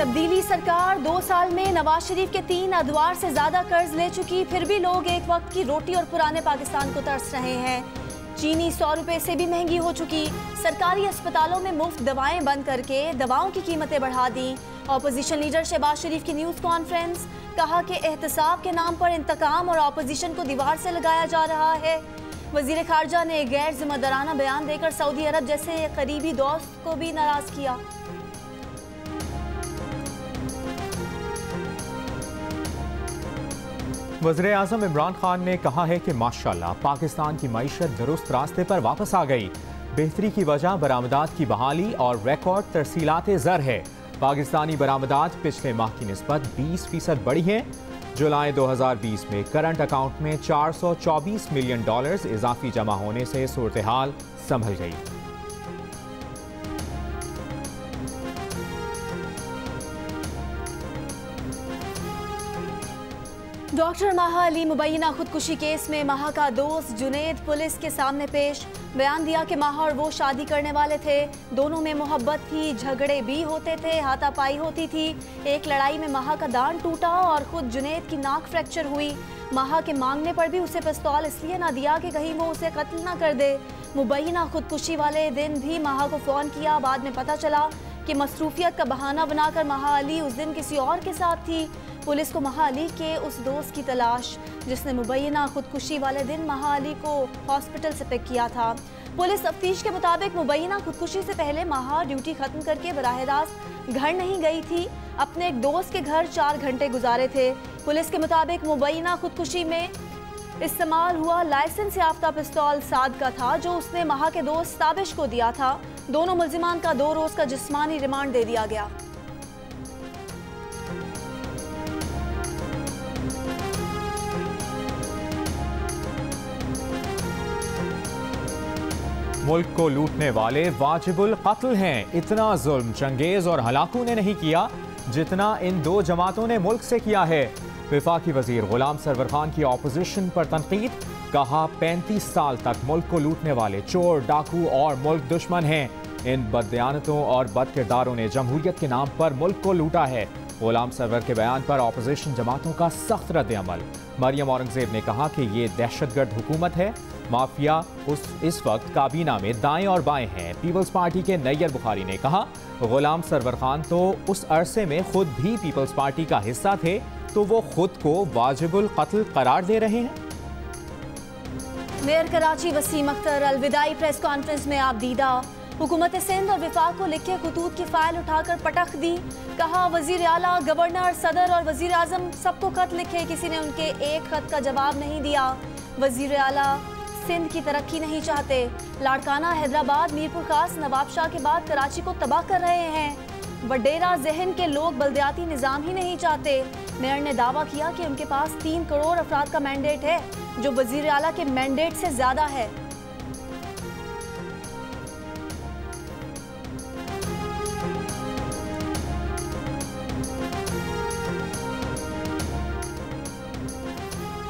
तब्दीली सरकार 2 साल में नवाज शरीफ के 3 अदवार से ज्यादा कर्ज ले चुकी, फिर भी लोग एक वक्त की रोटी और पुराने पाकिस्तान को तरस रहे हैं। चीनी 100 रुपए से भी महंगी हो चुकी। सरकारी अस्पतालों में मुफ्त दवाएं बंद करके दवाओं की कीमतें बढ़ा दी। ऑपोजिशन लीडर शहबाज शरीफ की न्यूज़ कॉन्फ्रेंस, कहा कि एहतसाब के नाम पर इंतकाम और ऑपोजिशन को दीवार से लगाया जा रहा है। वजीर खारजा ने गैर जिम्मेदाराना बयान देकर सऊदी अरब जैसे करीबी दोस्त को भी नाराज किया। वज़ीर-ए-आज़म इमरान खान ने कहा है कि माशाअल्लाह पाकिस्तान की मईशत दुरुस्त रास्ते पर वापस आ गई। बेहतरी की वजह बरामदात की बहाली और रिकॉर्ड तरसीलात ज़र है। पाकिस्तानी बरामदात पिछले माह की निस्बत 20% बढ़ी हैं। जुलाई 2020 में करंट अकाउंट में $424 मिलियन इजाफी जमा होने से सूरत हाल संभल गई। डॉक्टर माहा अली मुबैना खुदकुशी केस में माहा का दोस्त जुनेद पुलिस के सामने पेश। बयान दिया कि माहा और वो शादी करने वाले थे, दोनों में मोहब्बत थी, झगड़े भी होते थे, हाथापाई होती थी। एक लड़ाई में माहा का दांत टूटा और खुद जुनेद की नाक फ्रैक्चर हुई। माहा के मांगने पर भी उसे पिस्तौल इसलिए ना दिया कि कहीं वो उसे कत्ल ना कर दे। मुबैना खुदकुशी वाले दिन भी माहा को फ़ोन किया। बाद में पता चला कि मसरूफियत का बहाना बनाकर माहा अली उस दिन किसी और के साथ थी। पुलिस को माहा अली के उस दोस्त की तलाश जिसने मुबैना खुदकुशी वाले दिन माहा अली को हॉस्पिटल से पिक किया था। पुलिस तफ्तीश के मुताबिक मुबैना खुदकुशी से पहले माहा ड्यूटी खत्म करके बराह रास्त घर नहीं गई थी, अपने एक दोस्त के घर 4 घंटे गुजारे थे। पुलिस के मुताबिक मुबैना खुदकुशी में इस्तेमाल हुआ लाइसेंस याफ्ता पिस्तौल साद का था, जो उसने माहा के दोस्त ताबिश को दिया था। दोनों मुल्जिमान का 2 रोज का जिस्मानी रिमांड दे दिया गया। मुल्क को लूटने वाले वाजिबुल कत्ल हैं। इतना जुल्म चंगेज और हलाकू ने नहीं किया जितना इन 2 जमातों ने मुल्क से किया है। वफाकी वजीर गुलाम सरवर खान की ऑपोजिशन पर तनकीद, कहा 35 साल तक मुल्क को लूटने वाले चोर, डाकू और मुल्क दुश्मन हैं। इन बददियानतों और बदकिरदारों ने जमहूरियत के नाम पर मुल्क को लूटा है। गुलाम सरवर के बयान पर ऑपोजिशन जमातों का सख्त रद्द-ए-अमल। मरियम औरंगजेब ने कहा कि ये दहशतगर्द हुकूमत है। माफिया इस वक्त काबीना में दाएं और बाएं हैं। पीपल्स पार्टी के नैयर बुखारी ने कहा, गुलाम सरवर खान तो उस अरसे में खुद भी पीपल्स पार्टी का हिस्सा थे, तो वो खुद को वाजिबुल कत्ल करार दे रहे हैं। मेयर कराची वसीम अख्तर अलविदाई प्रेस कॉन्फ्रेंस में आप दीदा। हुकूमत सिंध और विफाक को लिखे खतूत की फाइल उठाकर पटक दी। कहा वजीर आला, गवर्नर, सदर और वजीर आजम सबको खत लिखे, किसी ने उनके एक खत का जवाब नहीं दिया। वजीर आला सिंध की तरक्की नहीं चाहते। लाड़काना, हैदराबाद, मीरपुर खास, नवाब शाह के बाद कराची को तबाह कर रहे हैं। वडेरा जहन के लोग बल्दियाती निज़ाम ही नहीं चाहते। मेयर ने दावा किया कि उनके पास 3 करोड़ अफराद का मैंडेट है, जो वजीर आला के मैंडेट से ज्यादा है।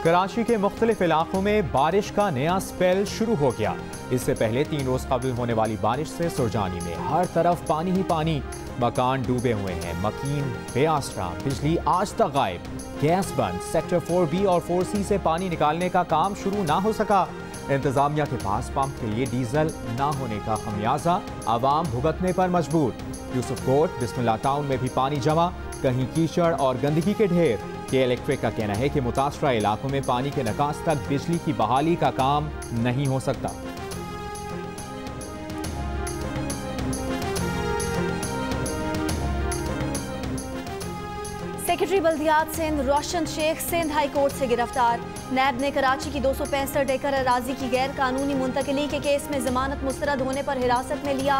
कराची के मुख्तलिफ इलाकों में बारिश का नया स्पेल शुरू हो गया। इससे पहले 3 रोज कबल होने वाली बारिश से सुरजानी में हर तरफ पानी ही पानी। मकान डूबे हुए हैं, मकीन बेआसरा, बिजली आज तक गायब, गैस बंद। सेक्टर 4B और 4C से पानी निकालने का काम शुरू ना हो सका। इंतजामिया के पास पंप के लिए डीजल ना होने का खमियाजा आवाम भुगतने पर मजबूर। यूसुफ कोट, बिस्मिल्लाह टाउन में भी पानी जमा, कहीं कीचड़ और गंदगी के ढेर। के इलेक्ट्रिक का कहना है कि मुतासरा इलाकों में पानी के निकास तक बिजली की बहाली का काम नहीं हो सकता। सेक्रेटरी बल्दियात सिंध रोशन शेख सिंध हाई कोर्ट से गिरफ्तार। नैब ने कराची की 265 एकड़ अराजी की गैर कानूनी मुंतकिली के केस में जमानत मुस्तरद होने पर हिरासत में लिया।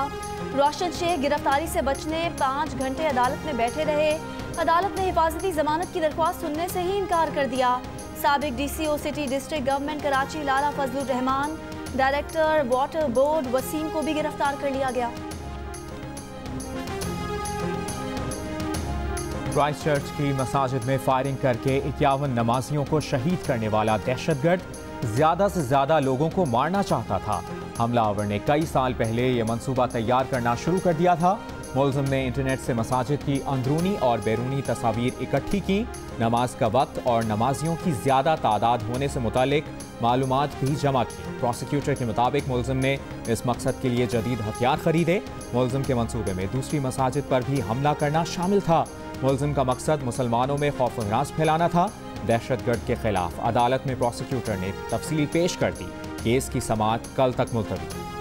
रोशन शेख गिरफ्तारी से बचने 5 घंटे अदालत में बैठे रहे। अदालत ने हिफाजती जमानत की दरख्वास्त सुनने से ही इनकार कर दिया। साबिक DCO city district government Karachi Lala Fazlur Rahman, director water board Waseem को भी गिरफ्तार कर लिया गया। क्राइस्ट चर्च की मसाजिद में फायरिंग करके 51 नमाजियों को शहीद करने वाला दहशतगर्द ज्यादा से ज्यादा लोगों को मारना चाहता था। हमलावर ने कई साल पहले ये मंसूबा तैयार करना शुरू कर दिया था। मुलजिम ने इंटरनेट से मसाजिद की अंदरूनी और बैरूनी तस्वीर इकट्ठी की। नमाज का वक्त और नमाजियों की ज़्यादा तादाद होने से मुतालिक मालूमात भी जमा की। प्रोसिक्यूटर के मुताबिक मुलजिम ने इस मकसद के लिए जदीद हथियार खरीदे। मुलजिम के मंसूबे में दूसरी मसाजिद पर भी हमला करना शामिल था। मुलजिम का मकसद मुसलमानों में खौफ व हरास फैलाना था। दहशतगर्द के खिलाफ अदालत में प्रोसिक्यूटर ने तफसील पेश कर दी। केस की समाअत कल तक मुलतवी।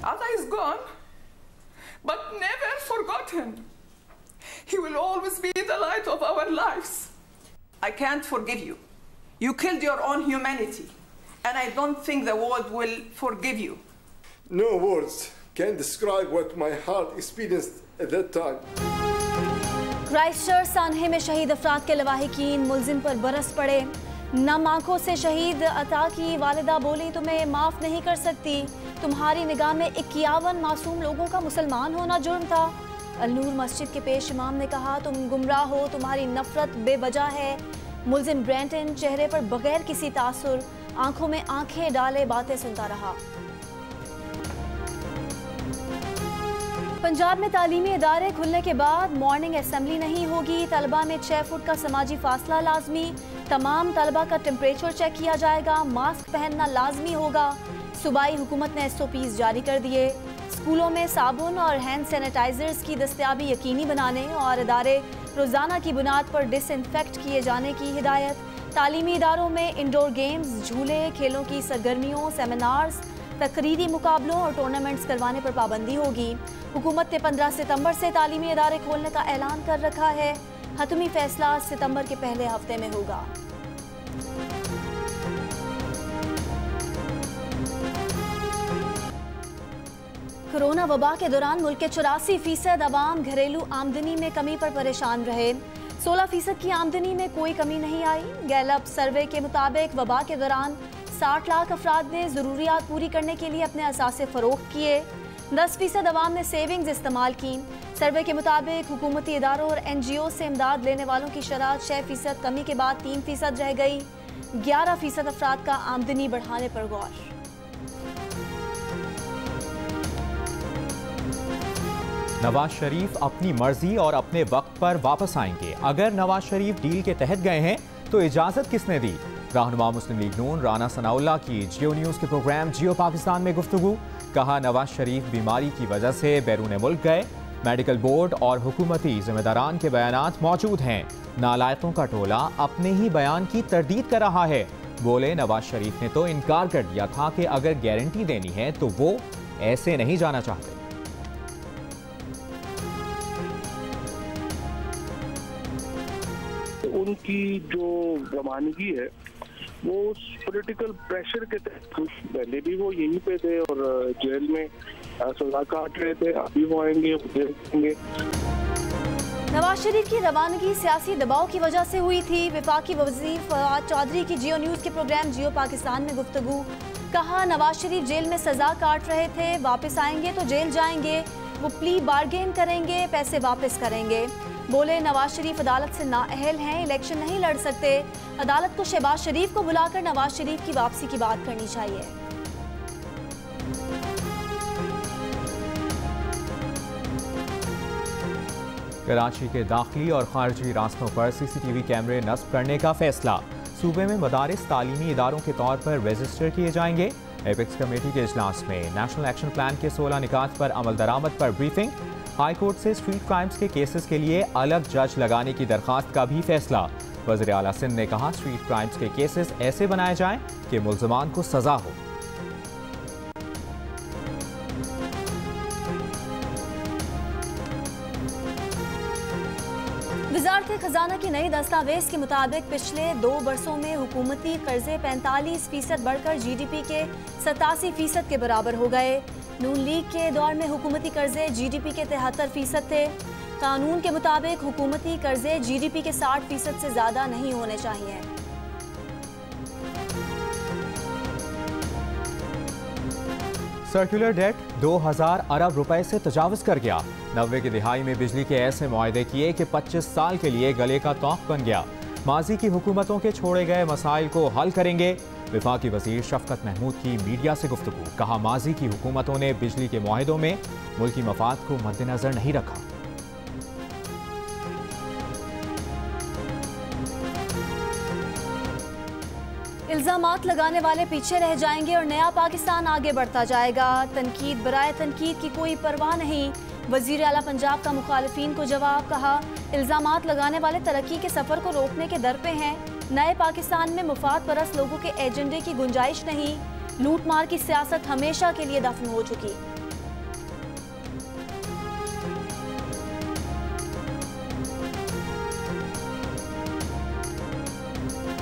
Allah is gone, but never forgotten. He will always be the light of our lives. I can't forgive you. You killed your own humanity, and I don't think the world will forgive you. No words can describe what my heart experienced at that time. Christchurch सानहे में शहीद अफराद के लवाहिकीन मुलजिम पर बरस पड़े। नम आंखों से शहीद अता की वालिदा बोली, तुम्हें माफ़ नहीं कर सकती। तुम्हारी निगाह में 51 मासूम लोगों का मुसलमान होना जुर्म था। अल-नूर मस्जिद के पेश इमाम ने कहा, तुम गुमराह हो, तुम्हारी नफरत बेवजह है। मुलजिम ब्रेंटन चेहरे पर बगैर किसी तासुर आंखों में आंखें डाले बातें सुनता रहा। पंजाब में तालीमी इदारे खुलने के बाद मॉर्निंग असेंबली नहीं होगी। तलबा में 6 फुट का समाजी फासला लाजमी। तमाम तलबा का टेम्परेचर चेक किया जाएगा। मास्क पहनना लाजमी होगा। सूबाई हुकूमत ने SOPs जारी कर दिए। स्कूलों में साबुन और हैंड सैनिटाइजर्स की दस्तयाबी यकीनी बनाने और इदारे रोज़ाना की बुनियाद पर डिसइंफेक्ट किए जाने की हिदायत। तालीमी इदारों में इंडोर गेम्स, झूले, खेलों की सरगर्मियों, सेमिनार्स, तकरीरी मुकाबलों और टूर्नामेंट्स करवाने पर पाबंदी होगी। हुकूमत ने 15 सितंबर से तालीमी इदारे खोलने का ऐलान कर रखा है। हतमी फैसला सितंबर के पहले हफ्ते में होगा। कोरोना वबा के दौरान मुल्क के 84% अवाम घरेलू आमदनी में कमी पर परेशान रहे। 16% की आमदनी में कोई कमी नहीं आई। गैलप सर्वे के मुताबिक वबा के दौरान 60 लाख अफराद ने ज़रूरियात पूरी करने के लिए अपने असासे फ़रोख्त किए। 10% अवाम ने सेविंग्स इस्तेमाल की। सर्वे के मुताबिक हुकूमती इदारों और NGO से इमदाद लेने वालों की शरह 6% कमी के बाद 3% रह गई। 11% अफराद का आमदनी बढ़ाने पर गौर। नवाज शरीफ अपनी मर्जी और अपने वक्त पर वापस आएंगे। अगर नवाज शरीफ डील के तहत गए हैं तो इजाजत किसने दी? रहनुमा मुस्लिम लीग नून राना सनाउल्लाह की जियो न्यूज़ के प्रोग्राम जियो पाकिस्तान में गुफ्तगू। कहा, नवाज शरीफ बीमारी की वजह से बैरून मुल्क गए। मेडिकल बोर्ड और हुकूमती जिम्मेदारान के बयानात मौजूद हैं। नालायकों का टोला अपने ही बयान की तरदीद कर रहा है। बोले, नवाज शरीफ ने तो इनकार कर दिया था कि अगर गारंटी देनी है तो वो ऐसे नहीं जाना चाहते। उनकी जो रवानगी है वो पॉलिटिकल प्रेशर के तहत, पहले भी वो यहीं पे थे और जेल में सजा काट रहे थे, अभी वो आएंगे, जेल जाएंगे। नवाज शरीफ की रवानगी सियासी दबाव की वजह से हुई थी। वफाकी वज़ीर फवाद चौधरी की जियो न्यूज़ के प्रोग्राम जियो पाकिस्तान में गुफ्तगू। कहा, नवाज शरीफ जेल में सजा काट रहे थे, वापस आएंगे तो जेल जाएंगे। वो प्ली बार्गेन करेंगे, पैसे वापस करेंगे। बोले, नवाज शरीफ अदालत से नाअहल हैं, इलेक्शन नहीं लड़ सकते। अदालत को शहबाज शरीफ को बुलाकर नवाज शरीफ की वापसी की बात करनी चाहिए। कराची के दाखिली और खारजी रास्तों पर CCTV कैमरे नस्ब करने का फैसला। सूबे में मदारिस तालीमी इदारों के तौर पर रजिस्टर किए जाएंगे। एपेक्स कमेटी के इजलास में नेशनल एक्शन प्लान के 16 निकात पर अमल दरामद पर ब्रीफिंग। हाई कोर्ट से स्ट्रीट क्राइम्स के केसेस के लिए अलग जज लगाने की दरख्वास्त का भी फैसला। वज़ीर आला सिंध ने कहा, स्ट्रीट क्राइम्स के केसेस ऐसे बनाए जाएं कि मुल्ज़िमान को सजा हो। वज़ारत खजाना की नई दस्तावेज के मुताबिक पिछले 2 बरसों में हुकूमती कर्जे 45% बढ़कर GDP के 87% के बराबर हो गए। नून लीग के दौर में हुकूमती कर्जे GDP के 73% थे। कानून के मुताबिक हुकूमती कर्जे GDP के 60% से ज़्यादा नहीं होने चाहिए। सर्कुलर डेट 2000 अरब रुपए से तजावज़ कर गया। 90 की दिहाई में बिजली के ऐसे मुआहदे किए कि 25 साल के लिए गले का तौक बन गया। माजी की हुकूमतों के छोड़े गए मसाइल को हल करेंगे। वफाकी वजीर शफकत महमूद की मीडिया से गुफ्तगू, कहा माजी की हुकूमतों ने बिजली के मुआहिदों में मुल्की मफाद को मद्देनजर नहीं रखा। इल्जामात लगाने वाले पीछे रह जाएंगे और नया पाकिस्तान आगे बढ़ता जाएगा। तनकीद बराए तनकीद की कोई परवाह नहीं, वजीर आला पंजाब का मुखालिफिन को जवाब। कहा इल्जामात लगाने वाले तरक्की के सफर को रोकने के दर पे हैं। नए पाकिस्तान में मुफाद परस्त लोगों के एजेंडे की गुंजाइश नहीं। लूट मार की सियासत हमेशा के लिए दफन हो चुकी।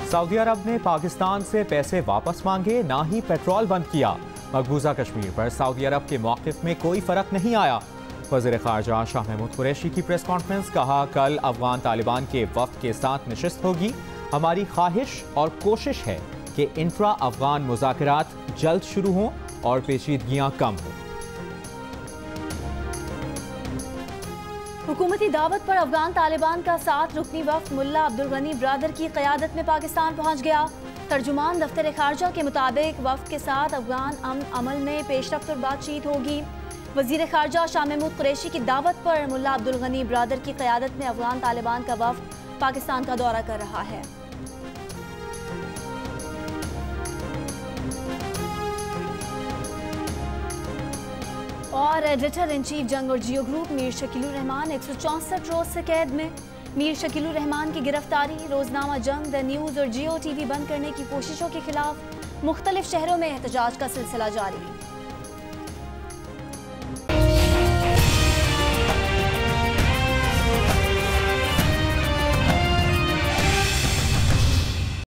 सऊदी अरब ने पाकिस्तान से पैसे वापस मांगे, ना ही पेट्रोल बंद किया। मकबूजा कश्मीर पर सऊदी अरब के मौक़िफ़ में कोई फ़र्क नहीं आया। वज़ीर ख़ारजा शाह महमूद कुरैशी की प्रेस कॉन्फ्रेंस, कहा कल अफगान तालिबान के वफ़द के साथ नशिस्त होगी। हमारी ख्वाहिश और कोशिश है कि इंट्रा अफगान मुज़ाकरात जल्द शुरू हों और पेचीदगियाँ कम हों। हुकूमती दावत पर अफगान तालिबान का 7 रुकनी वफ़द मुल्ला अब्दुल गनी ब्रादर की क़यादत में पाकिस्तान पहुँच गया। तर्जुमान दफ्तर खारजा के मुताबिक वफ़द के साथ अफगान अमन अमल में पेशरफ्त और बातचीत होगी। वज़ीर ख़ारजा शाह महमूद कुरैशी की दावत पर मुल्ला अब्दुल गनी ब्रादर की क़यादत में अफगान तालिबान का वफ़द पाकिस्तान का दौरा कर रहा है। और एडिटर इन चीफ जंग और जियो ग्रुप मीर शकीलुर रहमान 164 रोज से कैद में। मीर शकीलुर रहमान की गिरफ्तारी, रोजनामा जंग, द न्यूज़ और जियो टीवी बंद करने की कोशिशों के खिलाफ मुख्तलिफ शहरों में एहतजाज का सिलसिला जारी।